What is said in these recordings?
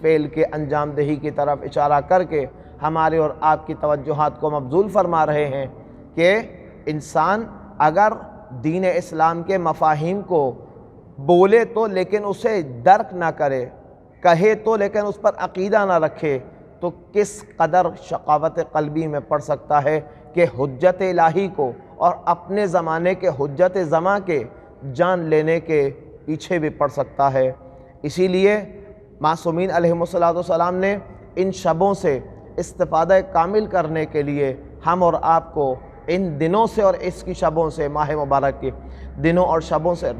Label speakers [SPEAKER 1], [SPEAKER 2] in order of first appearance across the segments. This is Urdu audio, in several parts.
[SPEAKER 1] فعل کے انجام دہی کی طرف اشارہ کر کے ہمارے اور آپ کی توجہات کو مبذول فرما رہے ہیں کہ انسان اگر دین اسلام کے مفاہیم کو بولے تو لیکن اسے درک نہ کرے، کہے تو لیکن اس پر عقیدہ نہ رکھے، تو کس قدر شقاوت قلبی میں پڑ سکتا ہے کہ حجت الہی کو اور اپنے زمانے کے حجت زماں کے جان لینے کے پیچھے بھی پڑ سکتا ہے۔ اسی لیے معصومین علیہم السلام نے ان شبوں سے استفادہ کامل کرنے کے لیے ہم اور آپ کو ان دنوں سے اور اس کی شبوں سے، ماہ مبارک کے دنوں اور شبوں سے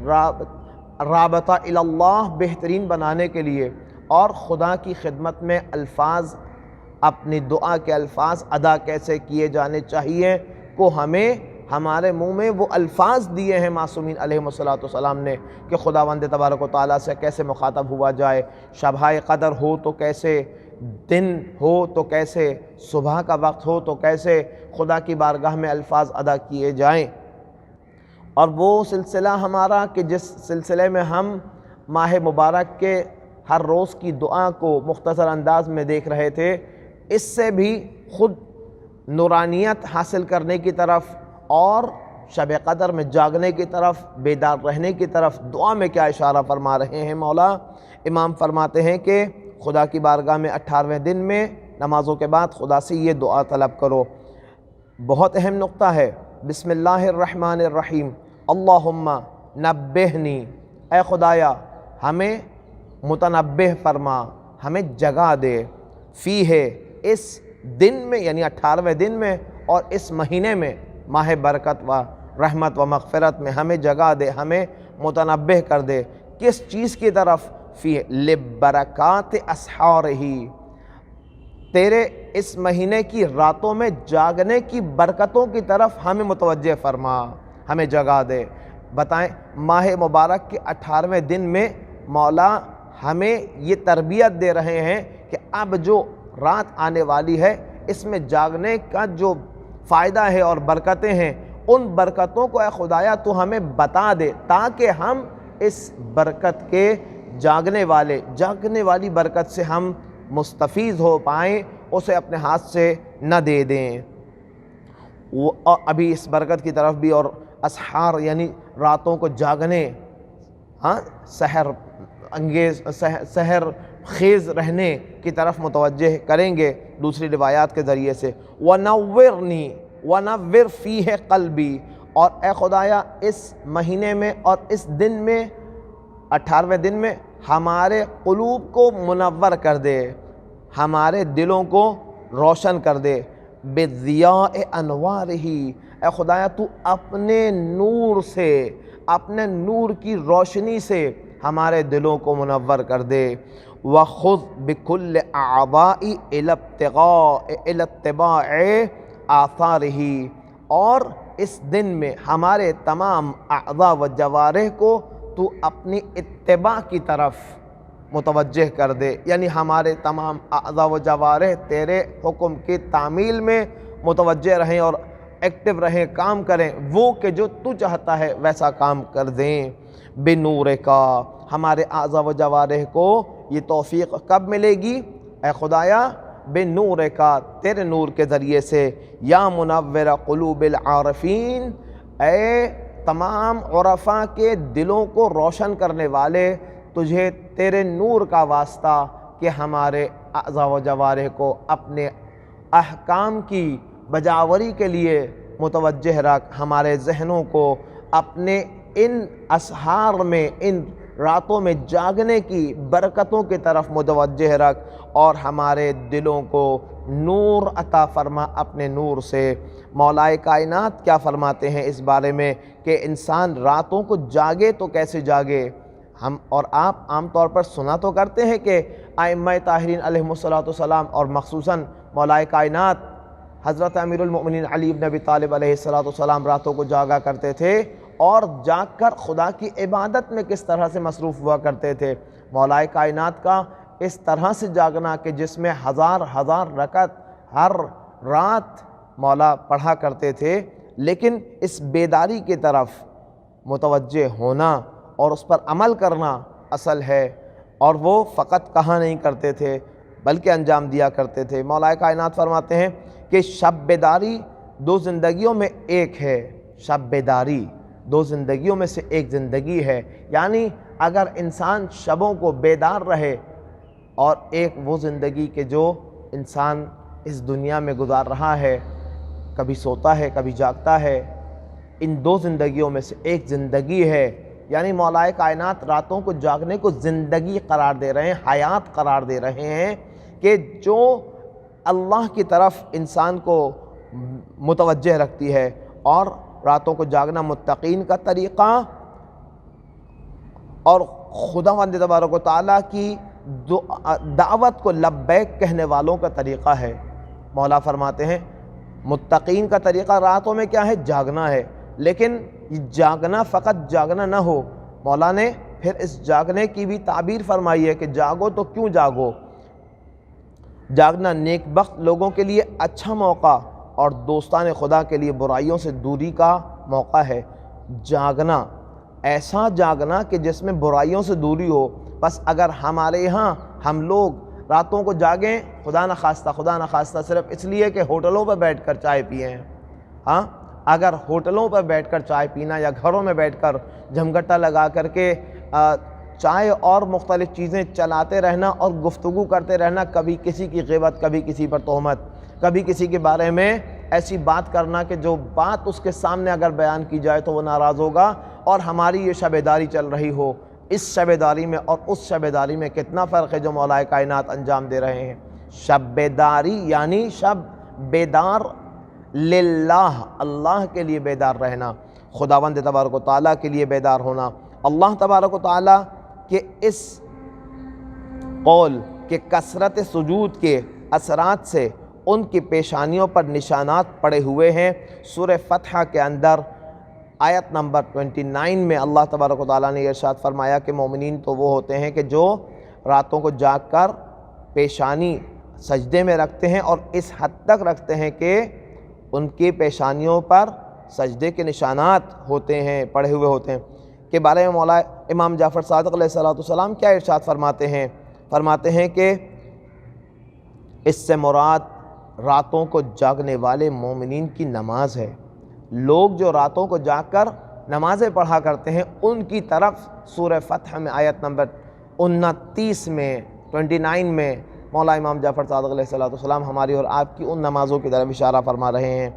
[SPEAKER 1] رابطہ اللہ بہترین بنانے کے لیے اور خدا کی خدمت میں الفاظ، اپنی دعا کے الفاظ ادا کیسے کیے جانے چاہیے کو ہمیں ہمارے منہ میں وہ الفاظ دیے ہیں معصومین علیہم السلام نے کہ خداوند تبارک و تعالیٰ سے کیسے مخاطب ہوا جائے، شبۂ قدر ہو تو کیسے، دن ہو تو کیسے، صبح کا وقت ہو تو کیسے خدا کی بارگاہ میں الفاظ ادا کیے جائیں۔ اور وہ سلسلہ ہمارا کہ جس سلسلے میں ہم ماہ مبارک کے ہر روز کی دعا کو مختصر انداز میں دیکھ رہے تھے، اس سے بھی خود نورانیت حاصل کرنے کی طرف اور شب قدر میں جاگنے کی طرف، بیدار رہنے کی طرف دعا میں کیا اشارہ فرما رہے ہیں مولا۔ امام فرماتے ہیں کہ خدا کی بارگاہ میں 18ویں دن میں نمازوں کے بعد خدا سے یہ دعا طلب کرو۔ بہت اہم نقطہ ہے۔ بسم اللہ الرحمن الرحیم، اللہم نبہنی، اے خدایا ہمیں متنبہ فرما، ہمیں جگا دے، فیہ، اس دن میں یعنی 18ویں دن میں اور اس مہینے میں ماہ برکت و رحمت و مغفرت میں ہمیں جگا دے، ہمیں متنبہ کر دے۔ کس چیز کی طرف؟ فیہ لبرکات اسحارہ، تیرے اس مہینے کی راتوں میں جاگنے کی برکتوں کی طرف ہمیں متوجہ فرما، ہمیں جگا دے۔ بتائیں ماہ مبارک کے 18ویں دن میں مولا ہمیں یہ تربیت دے رہے ہیں کہ اب جو رات آنے والی ہے اس میں جاگنے کا جو فائدہ ہے اور برکتیں ہیں، ان برکتوں کو اے خدایا تو ہمیں بتا دے تاکہ ہم اس برکت کے جاگنے والی برکت سے ہم مستفیض ہو پائیں، اسے اپنے ہاتھ سے نہ دے دیں۔ اور ابھی اس برکت کی طرف بھی اور اسحار یعنی راتوں کو جاگنے، سحر خیز رہنے کی طرف متوجہ کریں گے دوسری روایات کے ذریعے سے۔ وَنَوِّرْنِي وَنَوِّرْ فِيهِ قَلْبِي، اور اے خدایا اس مہینے میں اور اس دن میں 18ویں دن میں ہمارے قلوب کو منور کر دے، ہمارے دلوں کو روشن کر دے۔ بِضِيَاءِ أَنْوَارِهِ، اے خدایا تو اپنے نور سے، اپنے نور کی روشنی سے ہمارے دلوں کو منور کر دے۔ وَخُذْ بِكُلِّ أَعْضَاءِ إِلَى اتِّبَاعِ آثَارِهِ، اور اس دن میں ہمارے تمام اعضاء و جوارح کو تو اپنی اتباع کی طرف متوجہ کر دے، یعنی ہمارے تمام اعضاء و جوارح تیرے حکم کی تعمیل میں متوجہ رہیں اور ایکٹیو رہیں، کام کریں، وہ کہ جو تو چاہتا ہے ویسا کام کر دیں۔ بنور کا، ہمارے اعضاء و جوارح کو یہ توفیق کب ملے گی؟ اے خدایا بنور کا، تیرے نور کے ذریعے سے۔ یا منور قلوب العارفین، اے تمام عرفاء کے دلوں کو روشن کرنے والے، تجھے تیرے نور کا واسطہ کہ ہمارے اعضاء و جوارح کو اپنے احکام کی بجاوری کے لیے متوجہ رکھ، ہمارے ذہنوں کو اپنے ان اسحار میں، ان راتوں میں جاگنے کی برکتوں کی طرف متوجہ رکھ، اور ہمارے دلوں کو نور عطا فرما اپنے نور سے۔ مولائے کائنات کیا فرماتے ہیں اس بارے میں کہ انسان راتوں کو جاگے تو کیسے جاگے؟ ہم اور آپ عام طور پر سنا تو کرتے ہیں کہ ائمہ طاہرین علیہم السلام اور مخصوصاً مولائے کائنات حضرت امیر المؤمنین علی بن ابی طالب علیہ السلام راتوں کو جاگا کرتے تھے اور جاگ کر خدا کی عبادت میں کس طرح سے مصروف ہوا کرتے تھے۔ مولائے کائنات کا اس طرح سے جاگنا کہ جس میں ہزار رکعت ہر رات مولا پڑھا کرتے تھے، لیکن اس بیداری کی طرف متوجہ ہونا اور اس پر عمل کرنا اصل ہے۔ اور وہ فقط کہا نہیں کرتے تھے بلکہ انجام دیا کرتے تھے۔ مولا کائنات فرماتے ہیں کہ شب بیداری دو زندگیوں میں ایک ہے، شب بیداری دو زندگیوں میں سے ایک زندگی ہے، یعنی اگر انسان شبوں کو بیدار رہے، اور ایک وہ زندگی کہ جو انسان اس دنیا میں گزار رہا ہے، کبھی سوتا ہے کبھی جاگتا ہے، ان دو زندگیوں میں سے ایک زندگی ہے، یعنی مولا کائنات راتوں کو جاگنے کو زندگی قرار دے رہے ہیں، حیات قرار دے رہے ہیں، کہ جو اللہ کی طرف انسان کو متوجہ رکھتی ہے۔ اور راتوں کو جاگنا متقین کا طریقہ اور خداوند تبارک و تعالیٰ کی دعوت کو لبیک کہنے والوں کا طریقہ ہے۔ مولا فرماتے ہیں متقین کا طریقہ راتوں میں کیا ہے؟ جاگنا ہے، لیکن یہ جاگنا فقط جاگنا نہ ہو، مولا نے پھر اس جاگنے کی بھی تعبیر فرمائی ہے کہ جاگو تو کیوں جاگو؟ جاگنا نیک بخت لوگوں کے لیے اچھا موقع اور دوستان خدا کے لیے برائیوں سے دوری کا موقع ہے۔ جاگنا، ایسا جاگنا کہ جس میں برائیوں سے دوری ہو۔ بس اگر ہمارے یہاں ہم لوگ راتوں کو جاگیں، خدا نخواستہ صرف اس لیے کہ ہوٹلوں پر بیٹھ کر چائے پئیں، ہاں، اگر ہوٹلوں پر بیٹھ کر چائے پینا یا گھروں میں بیٹھ کر جھمگٹا لگا کر کے چائے اور مختلف چیزیں چلاتے رہنا اور گفتگو کرتے رہنا، کبھی کسی کی غیبت، کبھی کسی پر تہمت، کبھی کسی کے بارے میں ایسی بات کرنا کہ جو بات اس کے سامنے اگر بیان کی جائے تو وہ ناراض ہوگا، اور ہماری یہ شب بیداری چل رہی ہو، اس شب بیداری میں اور اس شب بیداری میں کتنا فرق ہے جو مولا کائنات انجام دے رہے ہیں۔ شب بیداری یعنی شب بیدار للہ، اللہ کے لیے بیدار رہنا، خداوند تبارک و تعالیٰ کے لیے بیدار ہونا۔ اللہ تبارک و تعالیٰ کے اس قول کہ کثرت سجود کے اثرات سے ان کی پیشانیوں پر نشانات پڑے ہوئے ہیں۔ سورہ فتح کے اندر آیت نمبر 29 میں اللہ تبارک و تعالیٰ نے ارشاد فرمایا کہ مومنین تو وہ ہوتے ہیں کہ جو راتوں کو جاگ کر پیشانی سجدے میں رکھتے ہیں، اور اس حد تک رکھتے ہیں کہ ان کی پیشانیوں پر سجدے کے نشانات ہوتے ہیں، پڑے ہوئے ہوتے ہیں، کے بارے میں مولا امام جعفر صادق علیہ السلام کیا ارشاد فرماتے ہیں کہ اس سے مراد راتوں کو جاگنے والے مومنین کی نماز ہے۔ لوگ جو راتوں کو جاگ کر نمازیں پڑھا کرتے ہیں، ان کی طرف سورہ فتح میں آیت نمبر 29 میں مولا امام جعفر صادق علیہ السلام ہماری اور آپ کی ان نمازوں کی طرف اشارہ فرما رہے ہیں۔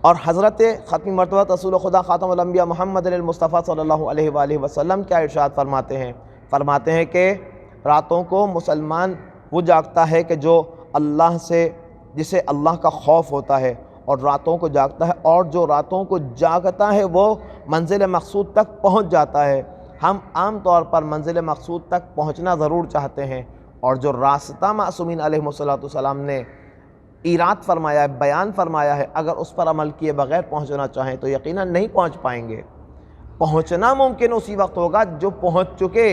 [SPEAKER 1] اور حضرت ختم مرتبہ رسول خدا خاتم الانبیاء محمد المصطفیٰ صلی اللہ علیہ وآلہ وسلم کیا ارشاد فرماتے ہیں کہ راتوں کو مسلمان وہ جاگتا ہے کہ جو اللہ سے، جسے اللہ کا خوف ہوتا ہے، اور راتوں کو جاگتا ہے، اور جو راتوں کو جاگتا ہے وہ منزل مقصود تک پہنچ جاتا ہے۔ ہم عام طور پر منزل مقصود تک پہنچنا ضرور چاہتے ہیں، اور جو راستہ معصومین علیہ السلام نے ایراد فرمایا ہے، بیان فرمایا ہے، اگر اس پر عمل کیے بغیر پہنچنا چاہیں تو یقیناً نہیں پہنچ پائیں گے۔ پہنچنا ممکن اسی وقت ہوگا جو پہنچ چکے،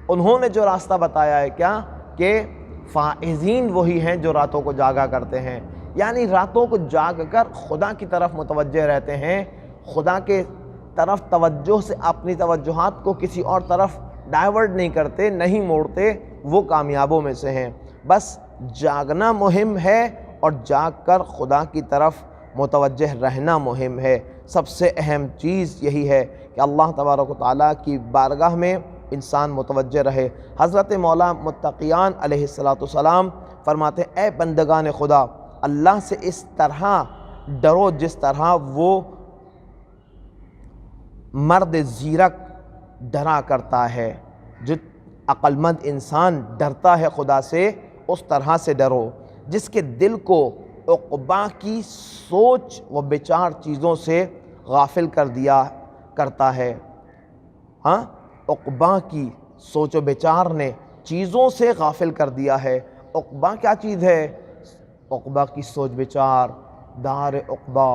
[SPEAKER 1] انہوں نے جو راستہ بتایا ہے کیا کہ فائزین وہی ہیں جو راتوں کو جاگا کرتے ہیں، یعنی راتوں کو جاگ کر خدا کی طرف متوجہ رہتے ہیں، خدا کے طرف توجہ سے اپنی توجہات کو کسی اور طرف ڈائیورٹ نہیں کرتے، نہیں موڑتے، وہ کامیابوں میں سے ہیں۔ بس جاگنا مہم ہے، اور جاگ کر خدا کی طرف متوجہ رہنا مہم ہے۔ سب سے اہم چیز یہی ہے کہ اللہ تبارک و تعالیٰ کی بارگاہ میں انسان متوجہ رہے۔ حضرت مولا متقیان علیہ السلام فرماتے ہیں اے بندگان خدا، اللہ سے اس طرح ڈرو جس طرح وہ مرد زیرک ڈرا کرتا ہے۔ جو عقل مند انسان ڈرتا ہے خدا سے، اس طرح سے ڈرو جس کے دل کو عقبا کی سوچ و بچار چیزوں سے غافل کر دیا کرتا ہے۔ ہاں، عقبا کی سوچ و بچار نے چیزوں سے غافل کر دیا ہے۔ عقبا کیا چیز ہے؟ عقبا کی سوچ بچار، دار عقبا،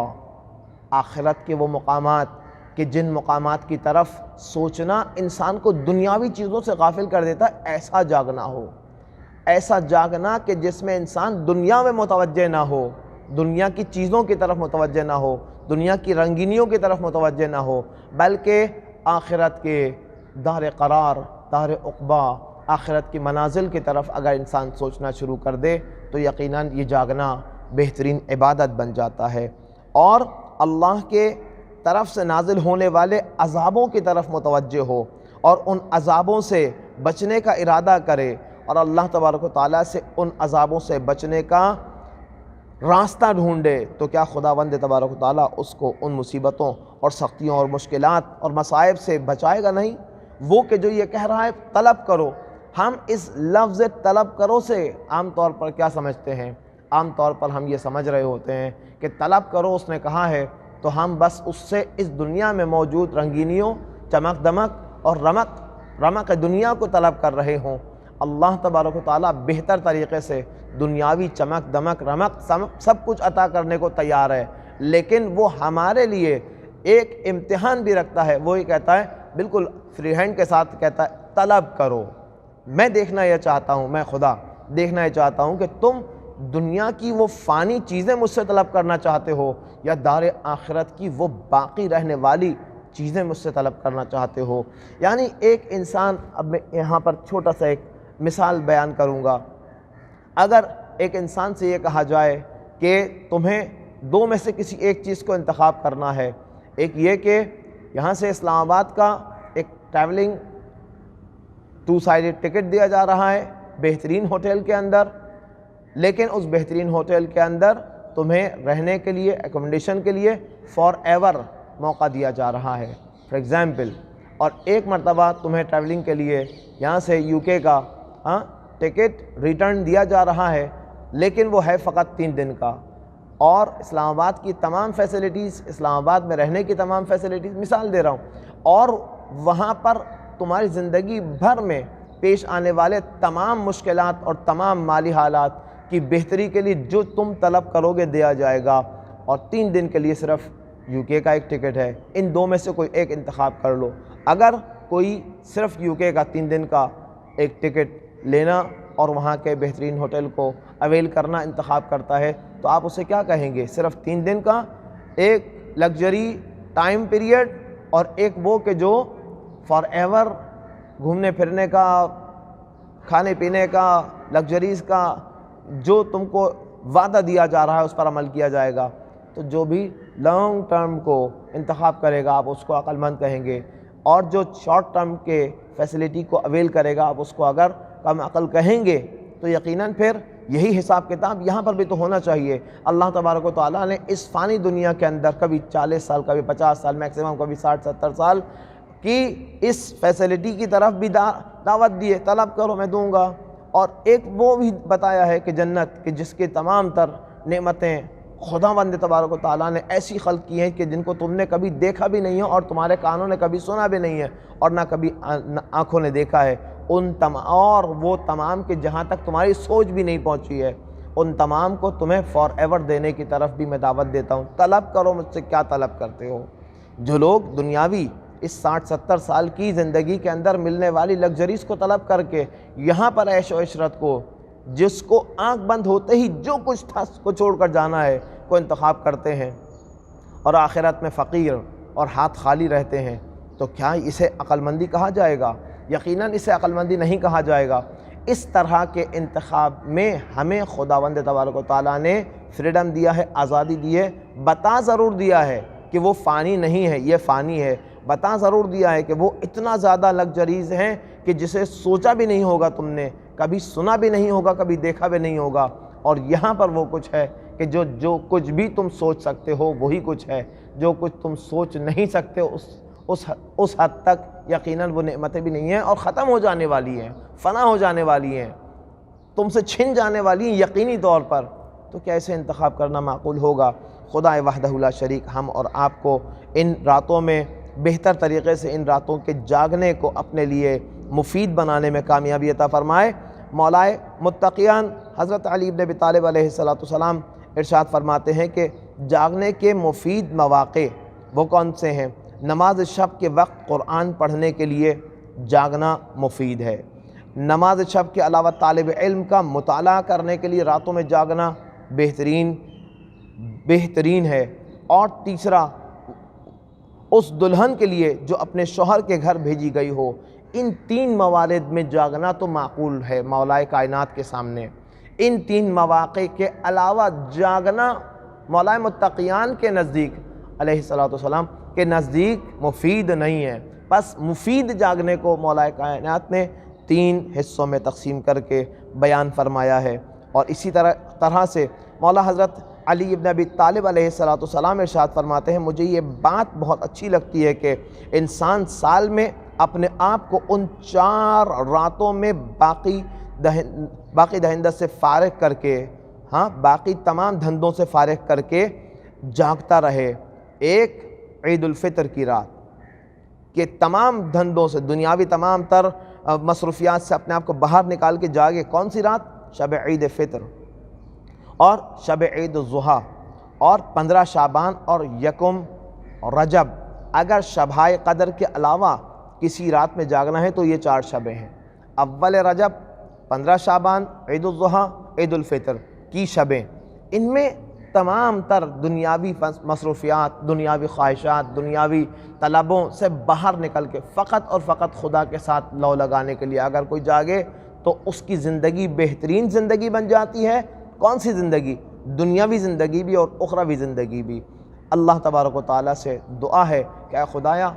[SPEAKER 1] آخرت کے وہ مقامات کہ جن مقامات کی طرف سوچنا انسان کو دنیاوی چیزوں سے غافل کر دیتا ہے، ایسا جاگنا ہو، ایسا جاگنا کہ جس میں انسان دنیا میں متوجہ نہ ہو، دنیا کی چیزوں کی طرف متوجہ نہ ہو، دنیا کی رنگینیوں کی طرف متوجہ نہ ہو، بلکہ آخرت کے، دار قرار، دار عقبہ، آخرت کی منازل کی طرف اگر انسان سوچنا شروع کر دے تو یقیناً یہ جاگنا بہترین عبادت بن جاتا ہے، اور اللہ کے طرف سے نازل ہونے والے عذابوں کی طرف متوجہ ہو اور ان عذابوں سے بچنے کا ارادہ کرے، اور اللہ تبارک و تعالیٰ سے ان عذابوں سے بچنے کا راستہ ڈھونڈے، تو کیا خداوند تبارک و تعالیٰ اس کو ان مصیبتوں اور سختیوں اور مشکلات اور مصائب سے بچائے گا نہیں؟ وہ کہ جو یہ کہہ رہا ہے طلب کرو، ہم اس لفظ طلب کرو سے عام طور پر کیا سمجھتے ہیں؟ عام طور پر ہم یہ سمجھ رہے ہوتے ہیں کہ طلب کرو اس نے کہا ہے تو ہم بس اس سے اس دنیا میں موجود رنگینیوں، چمک دمک اور رمق دنیا کو طلب کر رہے ہوں۔ اللہ تبارک و تعالیٰ بہتر طریقے سے دنیاوی چمک دمک رمق سب کچھ عطا کرنے کو تیار ہے، لیکن وہ ہمارے لیے ایک امتحان بھی رکھتا ہے۔ وہی کہتا ہے بالکل فری ہینڈ کے ساتھ کہتا ہے طلب کرو۔ میں دیکھنا یہ چاہتا ہوں، میں خدا دیکھنا یہ چاہتا ہوں کہ تم دنیا کی وہ فانی چیزیں مجھ سے طلب کرنا چاہتے ہو یا دار آخرت کی وہ باقی رہنے والی چیزیں مجھ سے طلب کرنا چاہتے ہو۔ یعنی ایک انسان، اب میں یہاں پر چھوٹا سا ایک مثال بیان کروں گا، اگر ایک انسان سے یہ کہا جائے کہ تمہیں دو میں سے کسی ایک چیز کو انتخاب کرنا ہے، ایک یہ کہ یہاں سے اسلام آباد کا ایک ٹریولنگ 2 سائیڈڈ ٹکٹ دیا جا رہا ہے بہترین ہوٹل کے اندر، لیکن اس بہترین ہوٹل کے اندر تمہیں رہنے کے لیے، ایکوموڈیشن کے لیے فار ایور موقع دیا جا رہا ہے فار ایگزامپل، اور ایک مرتبہ تمہیں ٹریولنگ کے لیے یہاں سے UK کا ٹکٹ ریٹرن دیا جا رہا ہے، لیکن وہ ہے فقط 3 دن کا، اور اسلام آباد کی تمام فیسلٹیز، اسلام آباد میں رہنے کی تمام فیسلٹیز، مثال دے رہا ہوں، اور وہاں پر تمہاری زندگی بھر میں پیش آنے والے تمام مشکلات اور تمام مالی حالات کی بہتری کے لیے جو تم طلب کرو گے دیا جائے گا، اور 3 دن کے لیے صرف UK کا ایک ٹکٹ ہے۔ ان دو میں سے کوئی ایک انتخاب کر لو۔ اگر کوئی صرف UK کا 3 دن کا ایک ٹکٹ لینا اور وہاں کے بہترین ہوٹل کو اویل کرنا انتخاب کرتا ہے تو آپ اسے کیا کہیں گے؟ صرف 3 دن کا ایک لگژری ٹائم پیریڈ اور ایک وہ کہ جو فار ایور گھومنے پھرنے کا، کھانے پینے کا، لگژریز کا جو تم کو وعدہ دیا جا رہا ہے اس پر عمل کیا جائے گا۔ تو جو بھی لانگ ٹرم کو انتخاب کرے گا آپ اس کو عقل مند کہیں گے، اور جو شارٹ ٹرم کے فیسلٹی کو اویل کرے گا آپ اس کو اگر کم عقل کہیں گے، تو یقیناً پھر یہی حساب کتاب یہاں پر بھی تو ہونا چاہیے۔ اللہ تبارک و تعالیٰ نے اس فانی دنیا کے اندر کبھی 40 سال، کبھی 50 سال، میکسیمم کبھی 60-70 سال کی اس فیسلٹی کی طرف بھی دعوت دی ہے، طلب کرو میں دوں گا، اور ایک وہ بھی بتایا ہے کہ جنت، کہ جس کی تمام تر نعمتیں خداوند تبارک و تعالیٰ نے ایسی خلق کی ہیں کہ جن کو تم نے کبھی دیکھا بھی نہیں ہے اور تمہارے کانوں نے کبھی سنا بھی نہیں ہے اور نہ کبھی آنکھوں نے دیکھا ہے، اور وہ تمام کہ جہاں تک تمہاری سوچ بھی نہیں پہنچی ہے، ان تمام کو تمہیں فار ایور دینے کی طرف بھی میں دعوت دیتا ہوں۔ طلب کرو مجھ سے، کیا طلب کرتے ہو؟ جو لوگ دنیاوی اس 60-70 سال کی زندگی کے اندر ملنے والی لگژریز کو طلب کر کے یہاں پر عیش و عشرت کو، جس کو آنکھ بند ہوتے ہی جو کچھ تھا اس کو چھوڑ کر جانا ہے، کو انتخاب کرتے ہیں، اور آخرت میں فقیر اور ہاتھ خالی رہتے ہیں، تو کیا اسے عقل مندی کہا جائے گا؟ یقیناً اسے عقل مندی نہیں کہا جائے گا۔ اس طرح کے انتخاب میں ہمیں خداوند تبارک و تعالیٰ نے فریڈم دیا ہے، آزادی دی ہے، بتا ضرور دیا ہے کہ وہ فانی نہیں ہے، یہ فانی ہے، بتا ضرور دیا ہے کہ وہ اتنا زیادہ لگژریز ہیں کہ جسے سوچا بھی نہیں ہوگا تم نے، کبھی سنا بھی نہیں ہوگا، کبھی دیکھا بھی نہیں ہوگا، اور یہاں پر وہ کچھ ہے کہ جو کچھ بھی تم سوچ سکتے ہو وہی کچھ ہے، جو کچھ تم سوچ نہیں سکتے اس حد تک یقیناً وہ نعمتیں بھی نہیں ہیں، اور ختم ہو جانے والی ہیں، فنا ہو جانے والی ہیں، تم سے چھن جانے والی ہیں یقینی طور پر۔ تو کیسے انتخاب کرنا معقول ہوگا؟ خدا وحدہ لا شریک ہم اور آپ کو ان راتوں میں بہتر طریقے سے ان راتوں کے جاگنے کو اپنے لیے مفید بنانے میں کامیابی عطا فرمائے۔ مولائے متقیان حضرت علی بن ابی طالب علیہ السلام ارشاد فرماتے ہیں کہ جاگنے کے مفید مواقع وہ کون سے ہیں؟ نماز شب کے وقت قرآن پڑھنے کے لیے جاگنا مفید ہے، نماز شب کے علاوہ طالب علم کا مطالعہ کرنے کے لیے راتوں میں جاگنا بہترین ہے، اور تیسرا اس دلہن کے لیے جو اپنے شوہر کے گھر بھیجی گئی ہو، ان 3 موارد میں جاگنا تو معقول ہے مولا کائنات کے سامنے۔ ان 3 مواقع کے علاوہ جاگنا مولا متقیان کے نزدیک علیہ السلام کے نزدیک مفید نہیں ہے۔ بس مفید جاگنے کو مولا کائنات نے 3 حصوں میں تقسیم کر کے بیان فرمایا ہے۔ اور اسی طرح سے مولا حضرت علی ابن ابی طالب علیہ السلام ارشاد فرماتے ہیں، مجھے یہ بات بہت اچھی لگتی ہے کہ انسان سال میں اپنے آپ کو ان 4 راتوں میں باقی دہندت سے فارغ کر کے، باقی تمام دھندوں سے فارغ کر کے جاگتا رہے۔ ایک عید الفطر کی رات کہ تمام دھندوں سے، دنیاوی تمام تر مصروفیات سے اپنے آپ کو باہر نکال کے جاگے۔ کون سی رات؟ شب عید فطر اور شب عید الضحیٰ اور 15 شعبان اور 1 رجب۔ اگر شبائے قدر کے علاوہ کسی رات میں جاگنا ہے تو یہ 4 شبیں ہیں، اول رجب، 15 شعبان، عید الضحیٰ، عید الفطر کی شبیں۔ ان میں تمام تر دنیاوی مصروفیات، دنیاوی خواہشات، دنیاوی طلبوں سے باہر نکل کے فقط اور فقط خدا کے ساتھ لو لگانے کے لیے اگر کوئی جاگے تو اس کی زندگی بہترین زندگی بن جاتی ہے۔ کون سی زندگی؟ دنیاوی زندگی بھی اور اخروی زندگی بھی۔ اللہ تبارک و تعالیٰ سے دعا ہے کہ اے خدایا،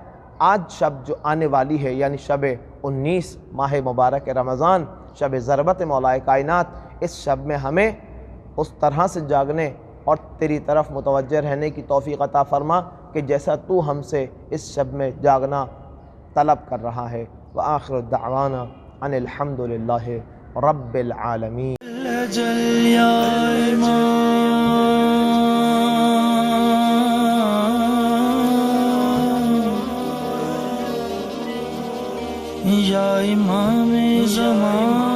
[SPEAKER 1] آج شب جو آنے والی ہے یعنی شب 19 ماہ مبارک رمضان، شب ضربت مولا کائنات، اس شب میں ہمیں اس طرح سے جاگنے اور تیری طرف متوجہ رہنے کی توفیق عطا فرما کہ جیسا تو ہم سے اس شب میں جاگنا طلب کر رہا ہے۔ وآخر دعوانا ان الحمدللہ رب العالمین۔
[SPEAKER 2] جل یا امام یا امام زمان